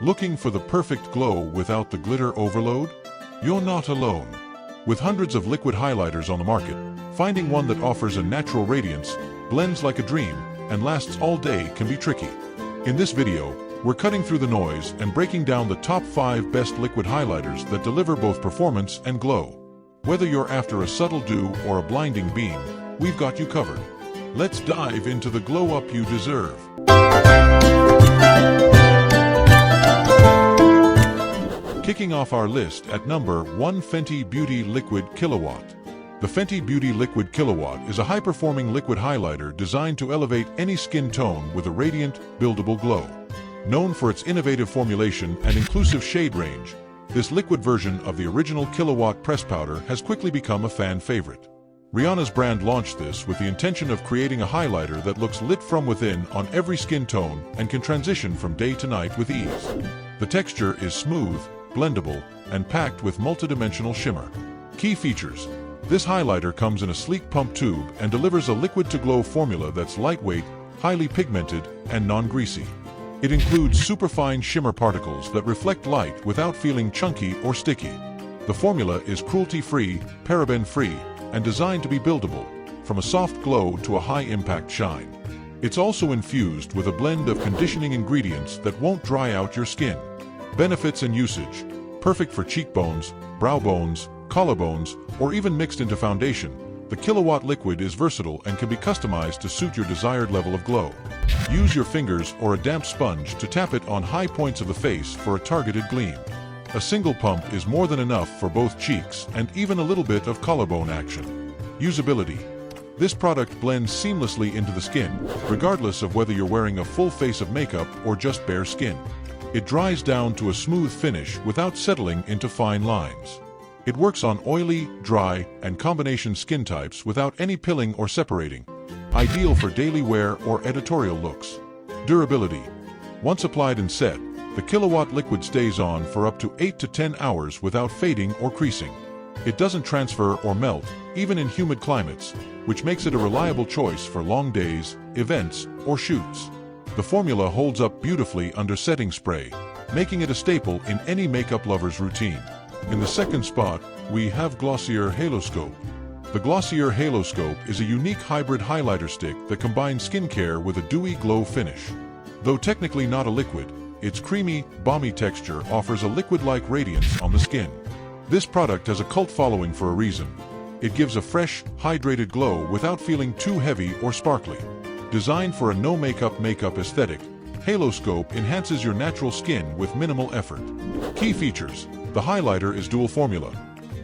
Looking for the perfect glow without the glitter overload? You're not alone. With hundreds of liquid highlighters on the market, finding one that offers a natural radiance, blends like a dream, and lasts all day can be tricky. In this video, we're cutting through the noise and breaking down the top 5 best liquid highlighters that deliver both performance and glow. Whether you're after a subtle dew or a blinding beam, we've got you covered. Let's dive into the glow up you deserve. Kicking off our list at number 1, Fenty Beauty Liquid Killawatt. The Fenty Beauty Liquid Killawatt is a high-performing liquid highlighter designed to elevate any skin tone with a radiant, buildable glow. Known for its innovative formulation and inclusive shade range, this liquid version of the original Killawatt press powder has quickly become a fan favorite. Rihanna's brand launched this with the intention of creating a highlighter that looks lit from within on every skin tone and can transition from day to night with ease. The texture is smooth, blendable, and packed with multidimensional shimmer. Key features: this highlighter comes in a sleek pump tube and delivers a liquid-to-glow formula that's lightweight, highly pigmented, and non-greasy. It includes superfine shimmer particles that reflect light without feeling chunky or sticky. The formula is cruelty-free, paraben-free, and designed to be buildable, from a soft glow to a high-impact shine. It's also infused with a blend of conditioning ingredients that won't dry out your skin. Benefits and usage: perfect for cheekbones, brow bones, collarbones, or even mixed into foundation. The Killawatt liquid is versatile and can be customized to suit your desired level of glow. Use your fingers or a damp sponge to tap it on high points of the face for a targeted gleam. A single pump is more than enough for both cheeks and even a little bit of collarbone action. Usability: this product blends seamlessly into the skin, regardless of whether you're wearing a full face of makeup or just bare skin. It dries down to a smooth finish without settling into fine lines. It works on oily, dry, and combination skin types without any pilling or separating. Ideal for daily wear or editorial looks. Durability: once applied and set, the Killawatt liquid stays on for up to 8 to 10 hours without fading or creasing. It doesn't transfer or melt, even in humid climates, which makes it a reliable choice for long days, events, or shoots. The formula holds up beautifully under setting spray, making it a staple in any makeup lover's routine. In the second spot, we have Glossier Haloscope. The Glossier Haloscope is a unique hybrid highlighter stick that combines skincare with a dewy glow finish. Though technically not a liquid, its creamy, balmy texture offers a liquid-like radiance on the skin. This product has a cult following for a reason. It gives a fresh, hydrated glow without feeling too heavy or sparkly. Designed for a no-makeup aesthetic, Haloscope enhances your natural skin with minimal effort. Key features: the highlighter is dual formula.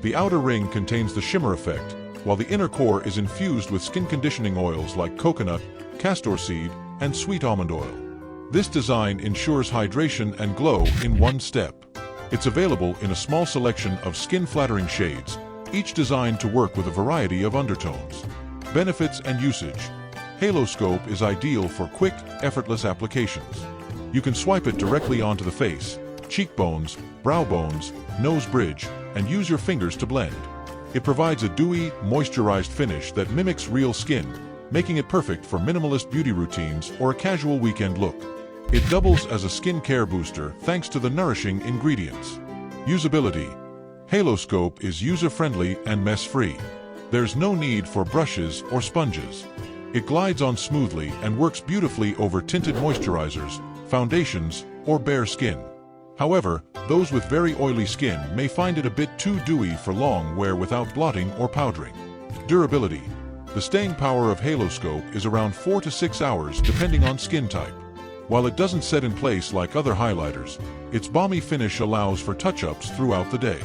The outer ring contains the shimmer effect, while the inner core is infused with skin conditioning oils like coconut, castor seed, and sweet almond oil. This design ensures hydration and glow in one step. It's available in a small selection of skin-flattering shades, each designed to work with a variety of undertones. Benefits and usage: Haloscope is ideal for quick, effortless applications. You can swipe it directly onto the face, cheekbones, brow bones, nose bridge, and use your fingers to blend. It provides a dewy, moisturized finish that mimics real skin, making it perfect for minimalist beauty routines or a casual weekend look. It doubles as a skincare booster thanks to the nourishing ingredients. Usability: Haloscope is user-friendly and mess-free. There's no need for brushes or sponges. It glides on smoothly and works beautifully over tinted moisturizers, foundations, or bare skin. However, those with very oily skin may find it a bit too dewy for long wear without blotting or powdering. Durability: the staying power of Haloscope is around 4 to 6 hours depending on skin type. While it doesn't set in place like other highlighters, its balmy finish allows for touch-ups throughout the day.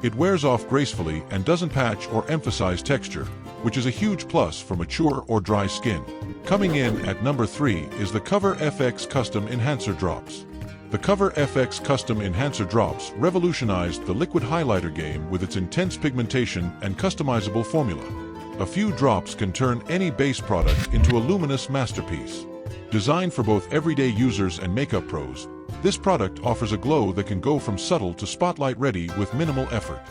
It wears off gracefully and doesn't patch or emphasize texture, which is a huge plus for mature or dry skin. Coming in at number 3 is the Cover FX Custom Enhancer Drops. The Cover FX Custom Enhancer Drops revolutionized the liquid highlighter game with its intense pigmentation and customizable formula. A few drops can turn any base product into a luminous masterpiece. Designed for both everyday users and makeup pros, this product offers a glow that can go from subtle to spotlight ready with minimal effort.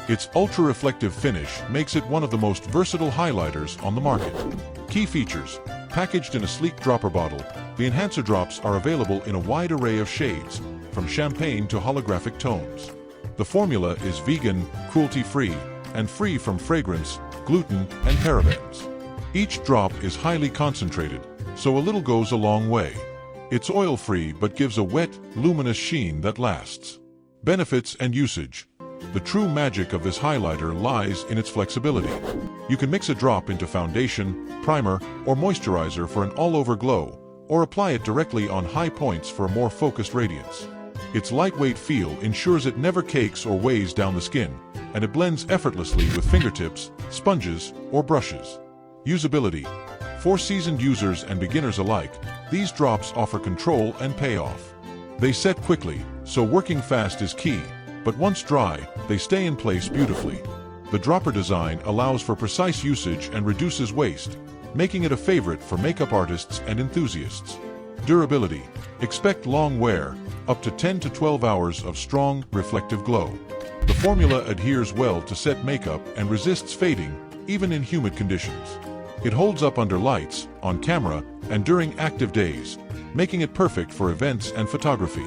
Its ultra-reflective finish makes it one of the most versatile highlighters on the market. Key features: packaged in a sleek dropper bottle, the enhancer drops are available in a wide array of shades, from champagne to holographic tones. The formula is vegan, cruelty-free, and free from fragrance, gluten, and parabens. Each drop is highly concentrated, so a little goes a long way. It's oil-free but gives a wet, luminous sheen that lasts. Benefits and usage. The true magic of this highlighter lies in its flexibility. You can mix a drop into foundation, primer, or moisturizer for an all-over glow, or apply it directly on high points for a more focused radiance. Its lightweight feel ensures it never cakes or weighs down the skin, and it blends effortlessly with fingertips, sponges, or brushes. Usability. For seasoned users and beginners alike, these drops offer control and payoff. They set quickly, so working fast is key, but once dry, they stay in place beautifully. The dropper design allows for precise usage and reduces waste, making it a favorite for makeup artists and enthusiasts. Durability. Expect long wear, up to 10 to 12 hours of strong, reflective glow. The formula adheres well to set makeup and resists fading, even in humid conditions. It holds up under lights, on camera, and during active days, making it perfect for events and photography.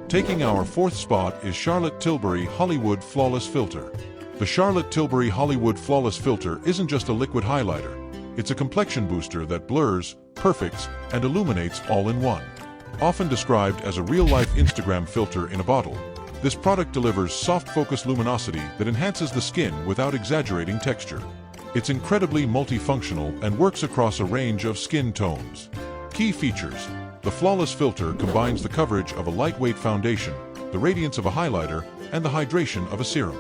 Taking our fourth spot is Charlotte Tilbury Hollywood Flawless Filter. The Charlotte Tilbury Hollywood Flawless Filter isn't just a liquid highlighter. It's a complexion booster that blurs, perfects, and illuminates all in one. Often described as a real-life Instagram filter in a bottle, this product delivers soft focus luminosity that enhances the skin without exaggerating texture. It's incredibly multifunctional and works across a range of skin tones. Key features. The Flawless Filter combines the coverage of a lightweight foundation, the radiance of a highlighter, and the hydration of a serum.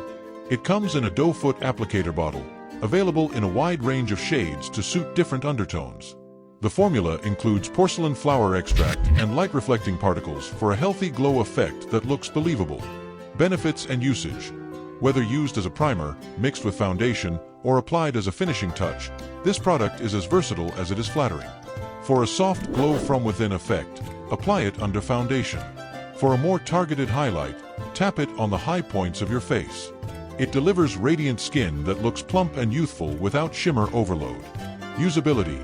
It comes in a doe-foot applicator bottle, available in a wide range of shades to suit different undertones. The formula includes porcelain flower extract and light-reflecting particles for a healthy glow effect that looks believable. Benefits and usage. Whether used as a primer, mixed with foundation, or applied as a finishing touch, this product is as versatile as it is flattering. For a soft glow-from-within effect, apply it under foundation. For a more targeted highlight, tap it on the high points of your face. It delivers radiant skin that looks plump and youthful without shimmer overload. Usability.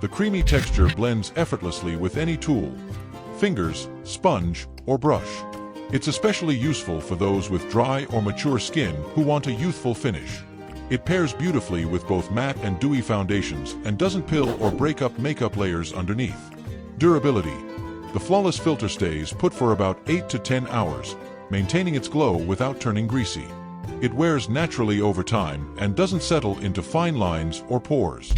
The creamy texture blends effortlessly with any tool, fingers, sponge, or brush. It's especially useful for those with dry or mature skin who want a youthful finish. It pairs beautifully with both matte and dewy foundations and doesn't pill or break up makeup layers underneath. Durability. The Flawless Filter stays put for about 8 to 10 hours, maintaining its glow without turning greasy. It wears naturally over time and doesn't settle into fine lines or pores.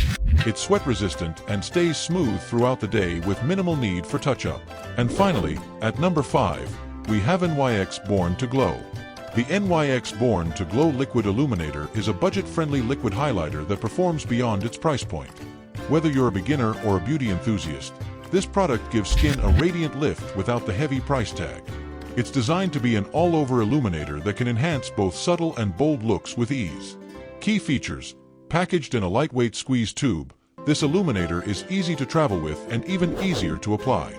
It's sweat-resistant and stays smooth throughout the day with minimal need for touch-up. And finally, at number 5, we have NYX Born to Glow. The NYX Born to Glow Liquid Illuminator is a budget-friendly liquid highlighter that performs beyond its price point. Whether you're a beginner or a beauty enthusiast, this product gives skin a radiant lift without the heavy price tag. It's designed to be an all-over illuminator that can enhance both subtle and bold looks with ease. Key features. Packaged in a lightweight squeeze tube, this illuminator is easy to travel with and even easier to apply.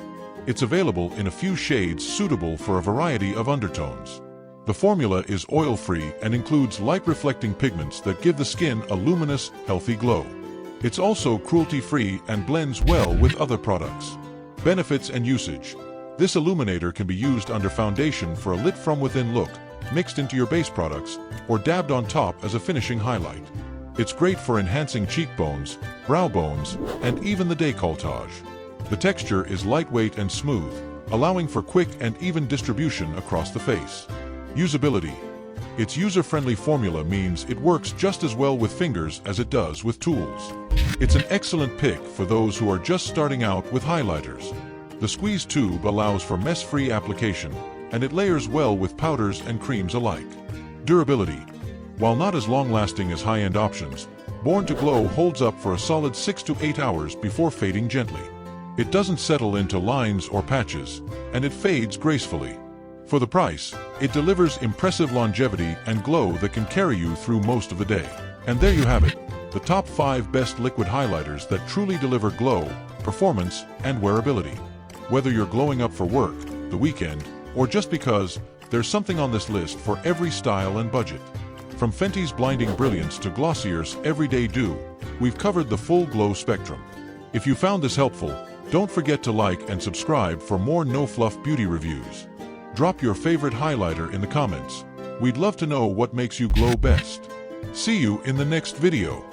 It's available in a few shades suitable for a variety of undertones. The formula is oil-free and includes light-reflecting pigments that give the skin a luminous, healthy glow. It's also cruelty-free and blends well with other products. Benefits and usage. This illuminator can be used under foundation for a lit-from-within look, mixed into your base products, or dabbed on top as a finishing highlight. It's great for enhancing cheekbones, brow bones, and even the décolletage. The texture is lightweight and smooth, allowing for quick and even distribution across the face. Usability. Its user-friendly formula means it works just as well with fingers as it does with tools. It's an excellent pick for those who are just starting out with highlighters. The squeeze tube allows for mess-free application, and it layers well with powders and creams alike. Durability. While not as long-lasting as high-end options, Born to Glow holds up for a solid 6 to 8 hours before fading gently. It doesn't settle into lines or patches, and it fades gracefully. For the price, it delivers impressive longevity and glow that can carry you through most of the day. And there you have it, the top 5 best liquid highlighters that truly deliver glow, performance, and wearability. Whether you're glowing up for work, the weekend, or just because, there's something on this list for every style and budget. From Fenty's blinding brilliance to Glossier's everyday dew, we've covered the full glow spectrum. If you found this helpful, don't forget to like and subscribe for more no-fluff beauty reviews. Drop your favorite highlighter in the comments. We'd love to know what makes you glow best. See you in the next video.